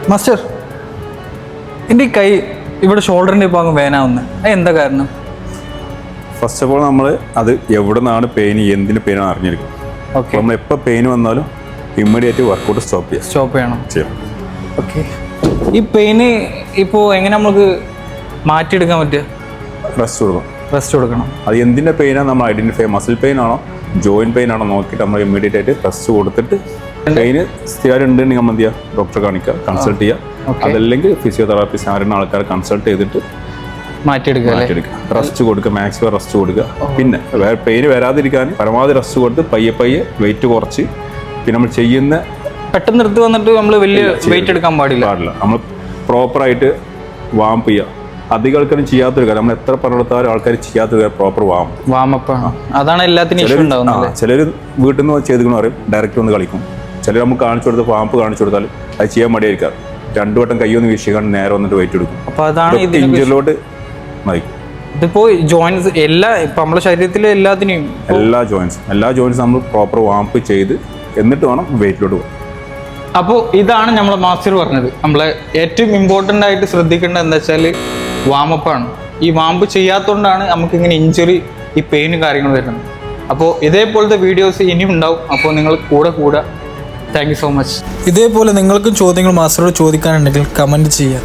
Master, എൻ്റെ ഈ കൈ ഇവിടെ ഷോൾഡറിൻ്റെ ഇപ്പോൾ അങ്ങ് വേനാവുന്നത്, അത് എന്താ കാരണം? ഫസ്റ്റ് ഓഫ് ഓൾ നമ്മൾ അത് എവിടെ നിന്നാണ് പെയിൻ, എന്തിന് പെയിനാണ് അറിഞ്ഞിരിക്കും. ഓക്കെ, നമ്മൾ എപ്പോൾ പെയിൻ വന്നാലും ഇമ്മീഡിയറ്റ് വർക്കൗട്ട് സ്റ്റോപ്പ് ചെയ്യണം. ചെയ്യണം. ഓക്കെ, ഈ പെയിന് ഇപ്പോൾ എങ്ങനെ നമുക്ക് മാറ്റിയെടുക്കാൻ പറ്റുക? റെസ്റ്റ് കൊടുക്കണം. അത് എന്തിൻ്റെ പെയിനാണ് നമ്മൾ ഐഡൻറ്റിഫൈ, മസിൽ പെയിൻ ആണോ ജോയിൻറ്റ് പെയിൻ ആണോ നോക്കിയിട്ട് നമ്മൾ ഇമ്മീഡിയറ്റ് ആയിട്ട് റെസ്റ്റ് കൊടുത്തിട്ട്, പെയിന് സ്ഥിരം ഉണ്ടെങ്കിൽ നമ്മൾ എന്ത് ചെയ്യുക, ഡോക്ടറെ കാണിക്കുക, കൺസൾട്ട് ചെയ്യുക. അതല്ലെങ്കിൽ ഫിസിയോതെറാപ്പിസ്റ്റ് ആരുന്ന ആൾക്കാരെ കൺസൾട്ട് ചെയ്തിട്ട് മാറ്റിയെടുക്കുക. റെസ്റ്റ് കൊടുക്കുക, മാക്സിമം റെസ്റ്റ് കൊടുക്കുക. പിന്നെ പെയിന് വരാതിരിക്കാൻ പരമാവധി റെസ്റ്റ് കൊടുത്ത് പയ്യെ വെയിറ്റ് കുറച്ച്, പിന്നെ നമ്മൾ ചെയ്യുന്ന പെട്ടെന്ന് എടുത്ത് വന്നിട്ട് നമ്മൾ വലിയ വെയിറ്റ് എടുക്കാൻ പാടില്ല. നമ്മൾ പ്രോപ്പറായിട്ട് വാം ചെയ്യുക. അധികം ആൾക്കാരും ചെയ്യാത്തൊരു കാര്യം, നമ്മൾ എത്ര പറഞ്ഞെടുത്താലും ആൾക്കാർ ചെയ്യാത്തൊരു കാര്യം പ്രോപ്പർ വാമപ്പ് ആണ്. അതാണ് എല്ലാത്തിനും ഇഷ്യൂ ഉണ്ടാവുന്നത്. ചിലർ വീട്ടിൽ നിന്ന് ചെയ്തെന്ന് പറയും, ഡയറക്റ്റ് ഒന്ന് കളിക്കും. ചിലർ നമുക്ക് കാണിച്ചു കൊടുത്ത് വാമ്പ് കാണിച്ചു കൊടുത്താൽ അത് ചെയ്യാൻ മടിയായിരിക്കാം. 2 വട്ടം കൈയൊന്ന് വീശിക്കാൻ നേരെ വന്നിട്ട് വെയിറ്റ് എടുക്കും. അപ്പോൾ അതാണ് ഇഞ്ചറിലോട്ട് നയിക്കും. ഇതിപ്പോൾ ജോയിൻസ് ഇപ്പം നമ്മുടെ ശരീരത്തിലെ എല്ലാ ജോയിൻസും നമ്മൾ പ്രോപ്പർ വാമ്പ് ചെയ്ത് എന്നിട്ട് വേണം വെയിറ്റിലോട്ട് പോകാൻ. അപ്പോൾ ഇതാണ് നമ്മളെ മാസ്റ്റർ പറഞ്ഞത്. നമ്മളെ ഏറ്റവും ഇമ്പോർട്ടൻ്റ് ആയിട്ട് ശ്രദ്ധിക്കേണ്ടത് എന്താ വെച്ചാൽ വാമപ്പാണ്. ഈ വാമ്പ് ചെയ്യാത്തതുകൊണ്ടാണ് നമുക്കിങ്ങനെ ഇഞ്ചുറി, ഈ പെയിനും കാര്യങ്ങളും വരുന്നത്. അപ്പോൾ ഇതേപോലത്തെ വീഡിയോസ് ഇനിയും ഉണ്ടാവും. അപ്പോൾ നിങ്ങൾ കൂടെ താങ്ക് യു സോ മച്ച്. ഇതേപോലെ നിങ്ങൾക്കും ചോദ്യങ്ങൾ മാസ്റ്ററോട് ചോദിക്കാനുണ്ടെങ്കിൽ കമൻറ്റ് ചെയ്യുക.